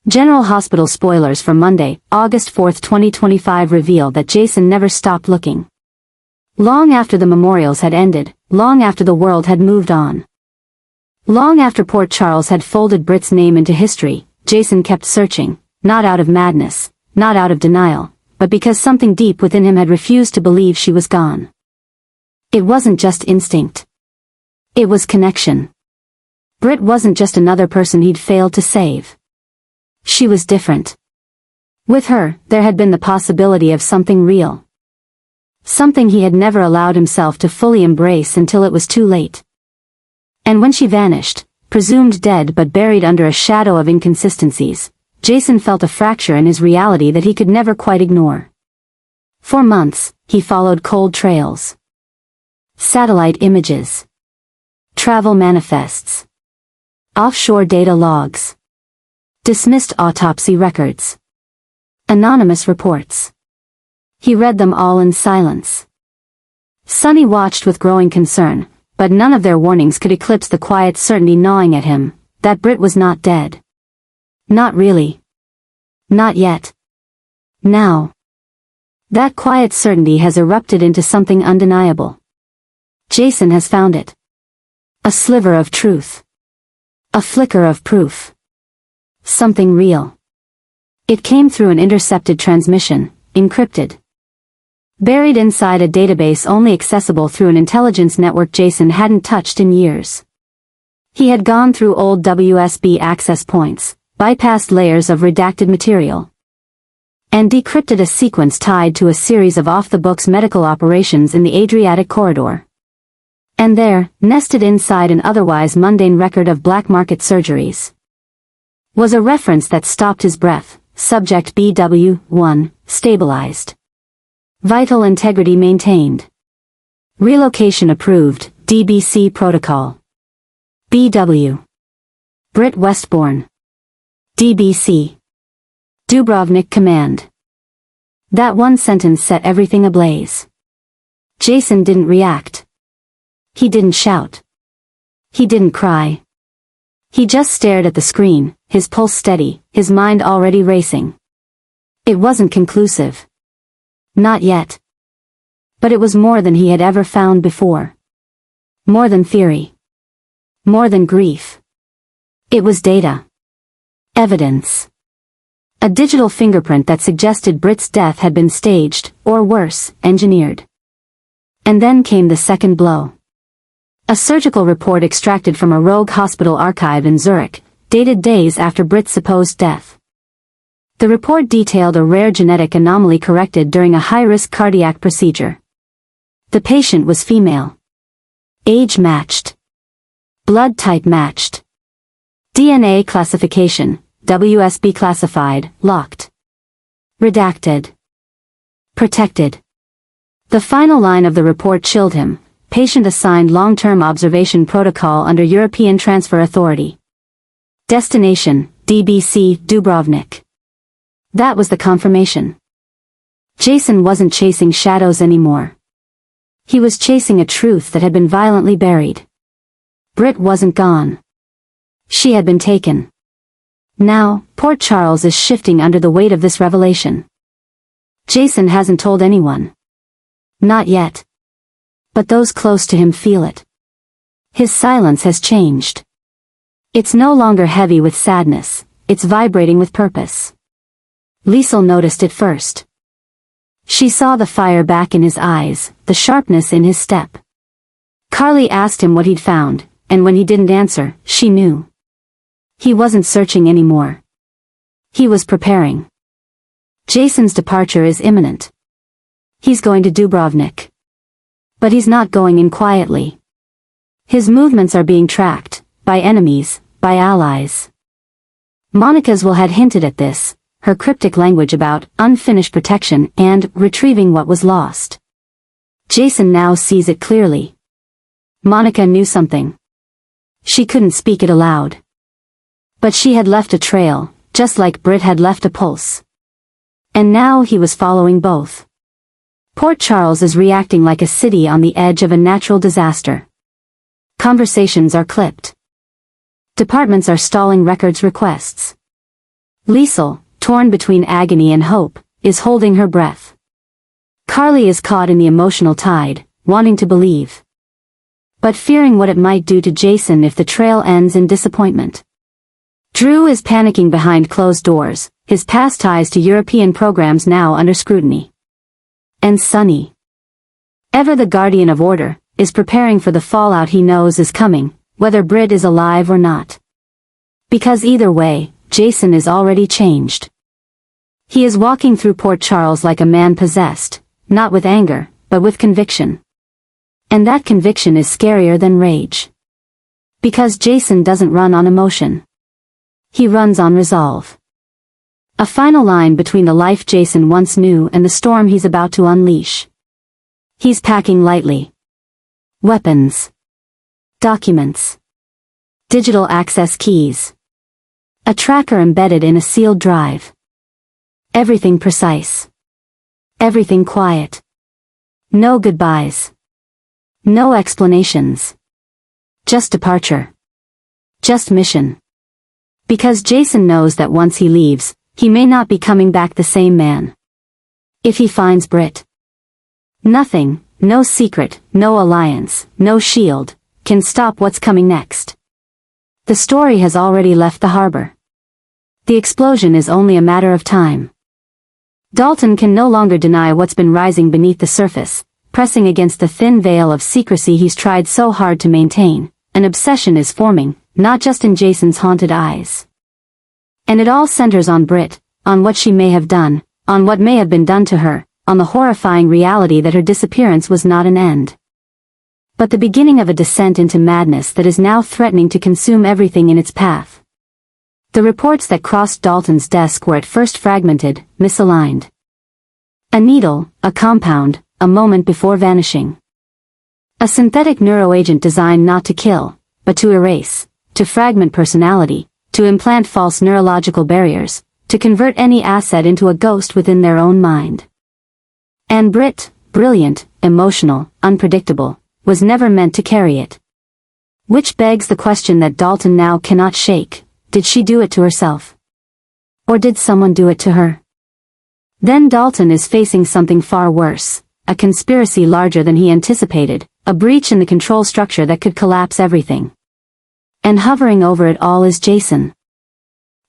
General Hospital spoilers for Monday, August 4, 2025 reveal that Jason never stopped looking. Long after the memorials had ended, long after the world had moved on. Long after Port Charles had folded Britt's name into history, Jason kept searching, not out of madness, not out of denial, but because something deep within him had refused to believe she was gone. It wasn't just instinct. It was connection. Britt wasn't just another person he'd failed to save. She was different. With her, there had been the possibility of something real. Something he had never allowed himself to fully embrace until it was too late. And when she vanished, presumed dead but buried under a shadow of inconsistencies, Jason felt a fracture in his reality that he could never quite ignore. For months, he followed cold trails. Satellite images. Travel manifests. Offshore data logs. Dismissed autopsy records. Anonymous reports. He read them all in silence. Sonny watched with growing concern, but none of their warnings could eclipse the quiet certainty gnawing at him, that Britt was not dead. Not really. Not yet. Now. That quiet certainty has erupted into something undeniable. Jason has found it. A sliver of truth. A flicker of proof. Something real. It came through an intercepted transmission, encrypted. Buried inside a database only accessible through an intelligence network Jason hadn't touched in years. He had gone through old WSB access points, bypassed layers of redacted material, and decrypted a sequence tied to a series of off-the-books medical operations in the Adriatic corridor. And there, nested inside an otherwise mundane record of black market surgeries, was a reference that stopped his breath. Subject BW1, stabilized. Vital integrity maintained. Relocation approved, DBC protocol. BW. Britt Westbourne. DBC. Dubrovnik command. That one sentence set everything ablaze. Jason didn't react. He didn't shout. He didn't cry. He just stared at the screen, his pulse steady, his mind already racing. It wasn't conclusive. Not yet. But it was more than he had ever found before. More than theory. More than grief. It was data. Evidence. A digital fingerprint that suggested Britt's death had been staged, or worse, engineered. And then came the second blow. A surgical report extracted from a rogue hospital archive in Zurich, dated days after Britt's supposed death. The report detailed a rare genetic anomaly corrected during a high-risk cardiac procedure. The patient was female. Age matched. Blood type matched. DNA classification, WSB classified, locked. Redacted. Protected. The final line of the report chilled him. Patient assigned long-term observation protocol under European Transfer Authority. Destination, DBC, Dubrovnik. That was the confirmation. Jason wasn't chasing shadows anymore. He was chasing a truth that had been violently buried. Britt wasn't gone. She had been taken. Now, Port Charles is shifting under the weight of this revelation. Jason hasn't told anyone. Not yet. But those close to him feel it. His silence has changed. It's no longer heavy with sadness, it's vibrating with purpose. Liesl noticed it first. She saw the fire back in his eyes, the sharpness in his step. Carly asked him what he'd found, and when he didn't answer, she knew. He wasn't searching anymore. He was preparing. Jason's departure is imminent. He's going to Dubrovnik. But he's not going in quietly. His movements are being tracked, by enemies, by allies. Monica's will had hinted at this, her cryptic language about unfinished protection and retrieving what was lost. Jason now sees it clearly. Monica knew something. She couldn't speak it aloud. But she had left a trail, just like Britt had left a pulse. And now he was following both. Port Charles is reacting like a city on the edge of a natural disaster. Conversations are clipped. Departments are stalling records requests. Liesel, torn between agony and hope, is holding her breath. Carly is caught in the emotional tide, wanting to believe, but fearing what it might do to Jason if the trail ends in disappointment. Drew is panicking behind closed doors, his past ties to European programs now under scrutiny. And Sonny, ever the guardian of order, is preparing for the fallout he knows is coming, whether Britt is alive or not. Because either way, Jason is already changed. He is walking through Port Charles like a man possessed, not with anger, but with conviction. And that conviction is scarier than rage. Because Jason doesn't run on emotion. He runs on resolve. A final line between the life Jason once knew and the storm he's about to unleash. He's packing lightly. Weapons. Documents. Digital access keys. A tracker embedded in a sealed drive. Everything precise. Everything quiet. No goodbyes. No explanations. Just departure. Just mission. Because Jason knows that once he leaves, he may not be coming back the same man. If he finds Britt. Nothing, no secret, no alliance, no shield, can stop what's coming next. The story has already left the harbor. The explosion is only a matter of time. Dalton can no longer deny what's been rising beneath the surface, pressing against the thin veil of secrecy he's tried so hard to maintain. An obsession is forming, not just in Jason's haunted eyes. And it all centers on Britt, on what she may have done, on what may have been done to her, on the horrifying reality that her disappearance was not an end, but the beginning of a descent into madness that is now threatening to consume everything in its path. The reports that crossed Dalton's desk were at first fragmented, misaligned. A needle, a compound, a moment before vanishing. A synthetic neuroagent designed not to kill, but to erase, to fragment personality, to implant false neurological barriers, to convert any asset into a ghost within their own mind. And Britt, brilliant, emotional, unpredictable, was never meant to carry it. Which begs the question that Dalton now cannot shake: did she do it to herself? Or did someone do it to her? Then Dalton is facing something far worse, a conspiracy larger than he anticipated, a breach in the control structure that could collapse everything. And hovering over it all is Jason.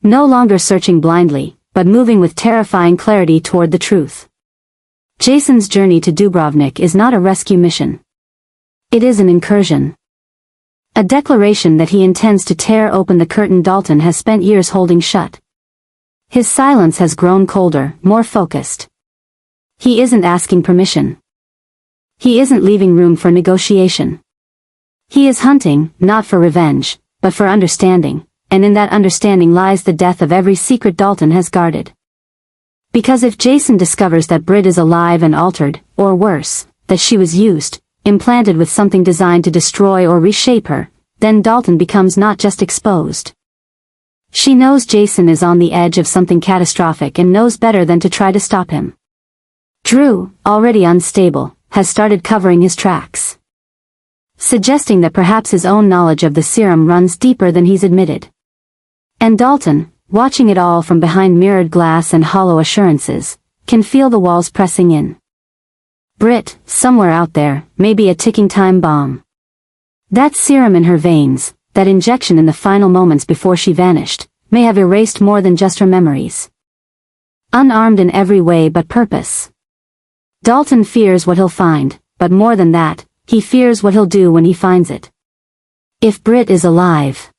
No longer searching blindly, but moving with terrifying clarity toward the truth. Jason's journey to Dubrovnik is not a rescue mission. It is an incursion. A declaration that he intends to tear open the curtain Dalton has spent years holding shut. His silence has grown colder, more focused. He isn't asking permission. He isn't leaving room for negotiation. He is hunting, not for revenge, but for understanding, and in that understanding lies the death of every secret Dalton has guarded. Because if Jason discovers that Britt is alive and altered, or worse, that she was used, implanted with something designed to destroy or reshape her, then Dalton becomes not just exposed. She knows Jason is on the edge of something catastrophic and knows better than to try to stop him. Drew, already unstable, has started covering his tracks, suggesting that perhaps his own knowledge of the serum runs deeper than he's admitted. And Dalton, watching it all from behind mirrored glass and hollow assurances, can feel the walls pressing in. Britt, somewhere out there, may be a ticking time bomb. That serum in her veins, that injection in the final moments before she vanished, may have erased more than just her memories. Unarmed in every way but purpose. Dalton fears what he'll find, but more than that, he fears what he'll do when he finds it. If Britt is alive.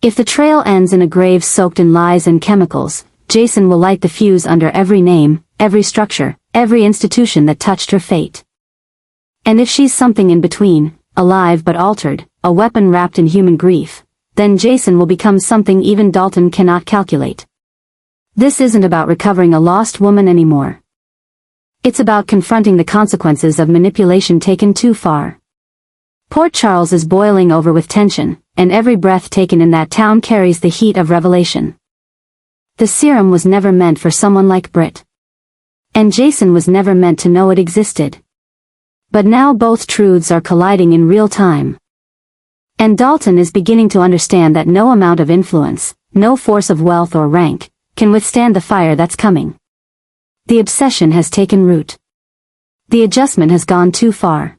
If the trail ends in a grave soaked in lies and chemicals, Jason will light the fuse under every name, every structure, every institution that touched her fate. And if she's something in between, alive but altered, a weapon wrapped in human grief, then Jason will become something even Dalton cannot calculate. This isn't about recovering a lost woman anymore. It's about confronting the consequences of manipulation taken too far. Port Charles is boiling over with tension, and every breath taken in that town carries the heat of revelation. The serum was never meant for someone like Britt. And Jason was never meant to know it existed. But now both truths are colliding in real time. And Dalton is beginning to understand that no amount of influence, no force of wealth or rank, can withstand the fire that's coming. The obsession has taken root. The adjustment has gone too far.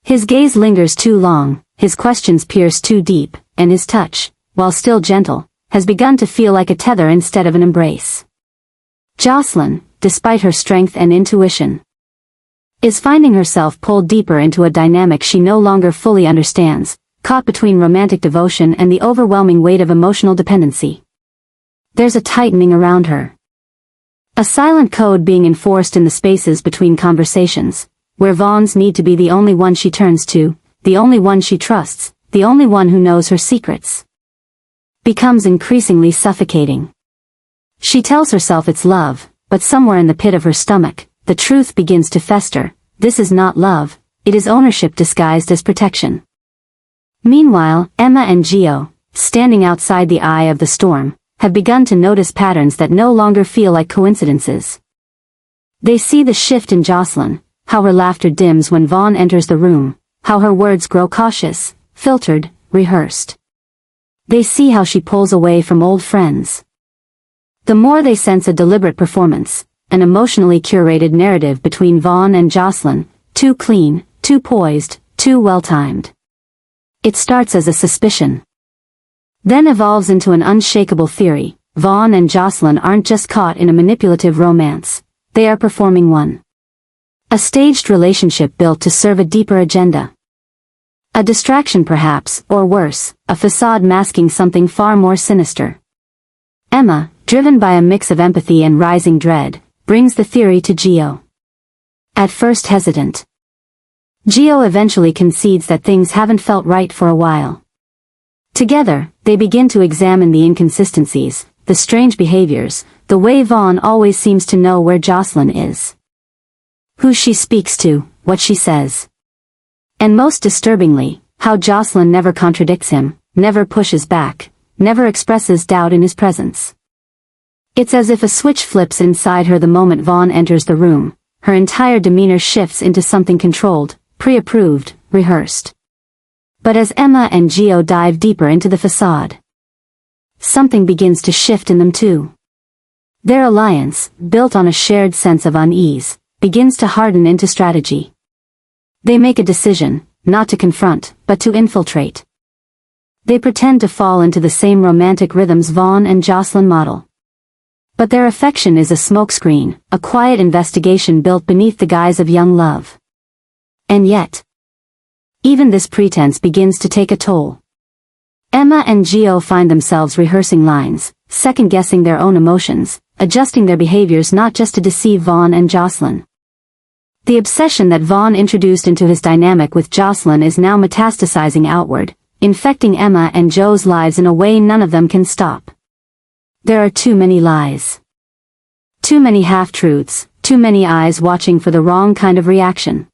His gaze lingers too long, his questions pierce too deep, and his touch, while still gentle, has begun to feel like a tether instead of an embrace. Jocelyn, despite her strength and intuition, is finding herself pulled deeper into a dynamic she no longer fully understands, caught between romantic devotion and the overwhelming weight of emotional dependency. There's a tightening around her. A silent code being enforced in the spaces between conversations, where Vaughn's need to be the only one she turns to, the only one she trusts, the only one who knows her secrets, becomes increasingly suffocating. She tells herself it's love, but somewhere in the pit of her stomach, the truth begins to fester. This is not love, it is ownership disguised as protection. Meanwhile, Emma and Gio, standing outside the eye of the storm, have begun to notice patterns that no longer feel like coincidences. They see the shift in Jocelyn, how her laughter dims when Vaughn enters the room, how her words grow cautious, filtered, rehearsed. They see how she pulls away from old friends. The more they sense a deliberate performance, an emotionally curated narrative between Vaughn and Jocelyn, too clean, too poised, too well-timed. It starts as a suspicion, then evolves into an unshakable theory. Vaughn and Jocelyn aren't just caught in a manipulative romance, they are performing one. A staged relationship built to serve a deeper agenda. A distraction perhaps, or worse, a facade masking something far more sinister. Emma, driven by a mix of empathy and rising dread, brings the theory to Gio. At first hesitant, Gio eventually concedes that things haven't felt right for a while. Together, they begin to examine the inconsistencies, the strange behaviors, the way Vaughn always seems to know where Jocelyn is, who she speaks to, what she says. And most disturbingly, how Jocelyn never contradicts him, never pushes back, never expresses doubt in his presence. It's as if a switch flips inside her the moment Vaughn enters the room. Her entire demeanor shifts into something controlled, pre-approved, rehearsed. But as Emma and Gio dive deeper into the facade, something begins to shift in them too. Their alliance, built on a shared sense of unease, begins to harden into strategy. They make a decision, not to confront, but to infiltrate. They pretend to fall into the same romantic rhythms Vaughn and Jocelyn model. But their affection is a smokescreen, a quiet investigation built beneath the guise of young love. And yet, even this pretense begins to take a toll. Emma and Gio find themselves rehearsing lines, second-guessing their own emotions, adjusting their behaviors not just to deceive Vaughn and Jocelyn. The obsession that Vaughn introduced into his dynamic with Jocelyn is now metastasizing outward, infecting Emma and Joe's lives in a way none of them can stop. There are too many lies. Too many half-truths, too many eyes watching for the wrong kind of reaction.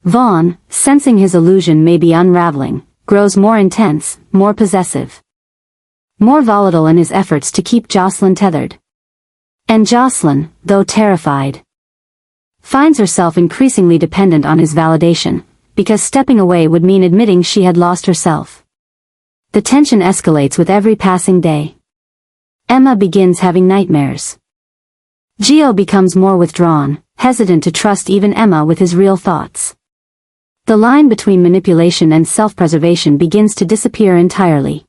Vaughn, sensing his illusion may be unraveling, grows more intense, more possessive, more volatile in his efforts to keep Jocelyn tethered. And Jocelyn, though terrified, finds herself increasingly dependent on his validation, because stepping away would mean admitting she had lost herself. The tension escalates with every passing day. Emma begins having nightmares. Gio becomes more withdrawn, hesitant to trust even Emma with his real thoughts. The line between manipulation and self-preservation begins to disappear entirely.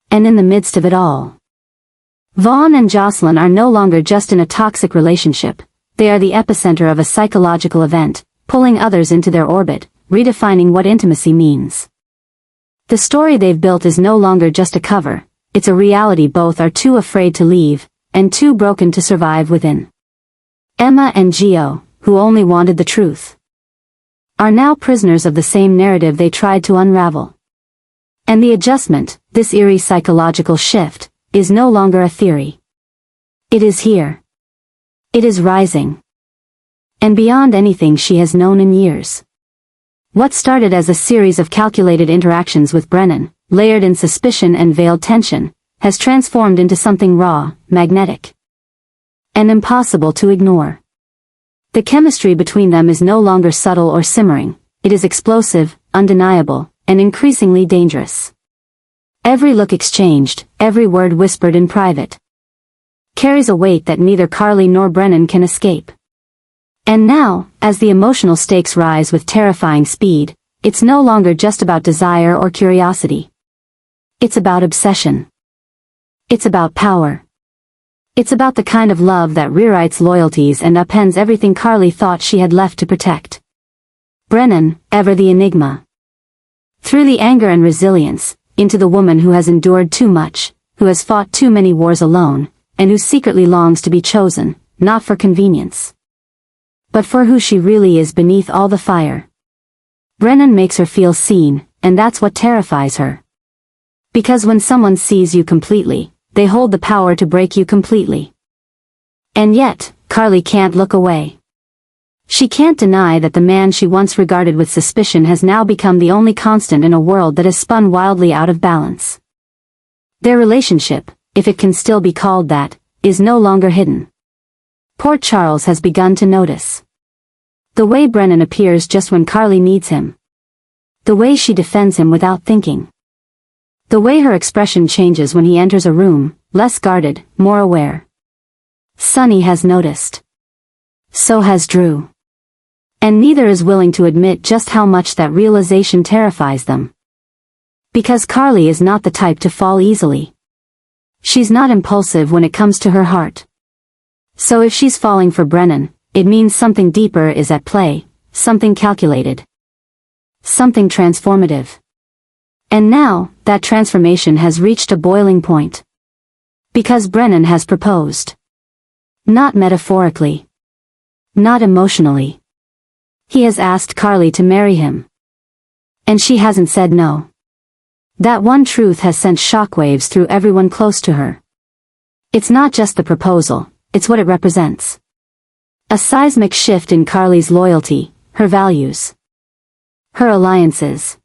And in the midst of it all, Vaughn and Jocelyn are no longer just in a toxic relationship, they are the epicenter of a psychological event, pulling others into their orbit, redefining what intimacy means. The story they've built is no longer just a cover, it's a reality both are too afraid to leave, and too broken to survive within. Emma and Gio, who only wanted the truth, are now prisoners of the same narrative they tried to unravel. And the adjustment, this eerie psychological shift, is no longer a theory. It is here. It is rising. And beyond anything she has known in years. What started as a series of calculated interactions with Brennan, layered in suspicion and veiled tension, has transformed into something raw, magnetic, and impossible to ignore. The chemistry between them is no longer subtle or simmering, it is explosive, undeniable, and increasingly dangerous. Every look exchanged, every word whispered in private, carries a weight that neither Carly nor Brennan can escape. And now, as the emotional stakes rise with terrifying speed, it's no longer just about desire or curiosity. It's about obsession. It's about power. It's about the kind of love that rewrites loyalties and upends everything Carly thought she had left to protect. Brennan, ever the enigma. Through the anger and resilience, into the woman who has endured too much, who has fought too many wars alone, and who secretly longs to be chosen, not for convenience, but for who she really is beneath all the fire. Brennan makes her feel seen, and that's what terrifies her. Because when someone sees you completely, they hold the power to break you completely. And yet, Carly can't look away. She can't deny that the man she once regarded with suspicion has now become the only constant in a world that has spun wildly out of balance. Their relationship, if it can still be called that, is no longer hidden. Poor Charles has begun to notice. The way Brennan appears just when Carly needs him. The way she defends him without thinking. The way her expression changes when he enters a room, less guarded, more aware. Sonny has noticed. So has Drew. And neither is willing to admit just how much that realization terrifies them. Because Carly is not the type to fall easily. She's not impulsive when it comes to her heart. So if she's falling for Brennan, it means something deeper is at play, something calculated. Something transformative. And now, that transformation has reached a boiling point. Because Brennan has proposed. Not metaphorically. Not emotionally. He has asked Carly to marry him. And she hasn't said no. That one truth has sent shockwaves through everyone close to her. It's not just the proposal, it's what it represents. A seismic shift in Carly's loyalty, her values. Her alliances.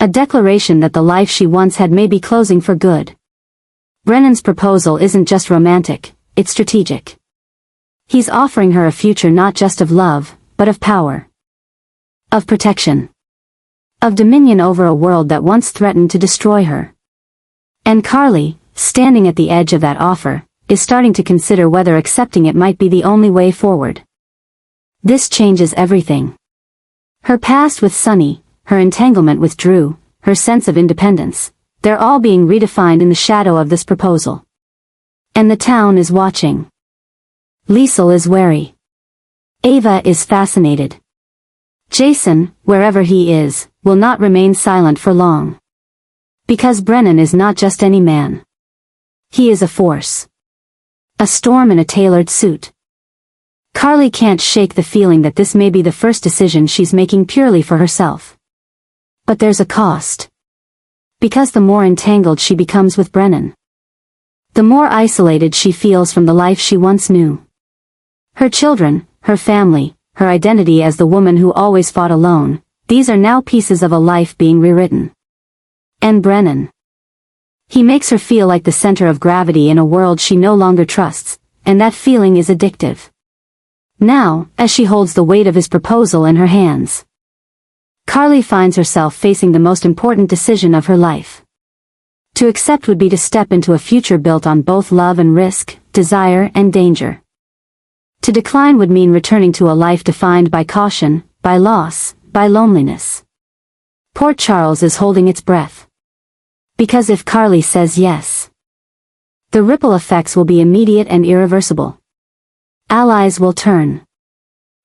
A declaration that the life she once had may be closing for good. Brennan's proposal isn't just romantic, it's strategic. He's offering her a future not just of love, but of power. Of protection. Of dominion over a world that once threatened to destroy her. And Carly, standing at the edge of that offer, is starting to consider whether accepting it might be the only way forward. This changes everything. Her past with Sonny, her entanglement with Drew, her sense of independence, they're all being redefined in the shadow of this proposal. And the town is watching. Liesl is wary. Ava is fascinated. Jason, wherever he is, will not remain silent for long. Because Brennan is not just any man. He is a force. A storm in a tailored suit. Carly can't shake the feeling that this may be the first decision she's making purely for herself. But there's a cost. Because the more entangled she becomes with Brennan, the more isolated she feels from the life she once knew. Her children, her family, her identity as the woman who always fought alone, these are now pieces of a life being rewritten. And Brennan. He makes her feel like the center of gravity in a world she no longer trusts, and that feeling is addictive. Now, as she holds the weight of his proposal in her hands, Carly finds herself facing the most important decision of her life. To accept would be to step into a future built on both love and risk, desire and danger. To decline would mean returning to a life defined by caution, by loss, by loneliness. Poor Charles is holding its breath. Because if Carly says yes, the ripple effects will be immediate and irreversible. Allies will turn.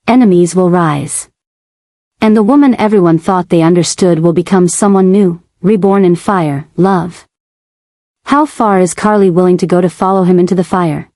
Enemies will rise. And the woman everyone thought they understood will become someone new, reborn in fire, love. How far is Carly willing to go to follow him into the fire?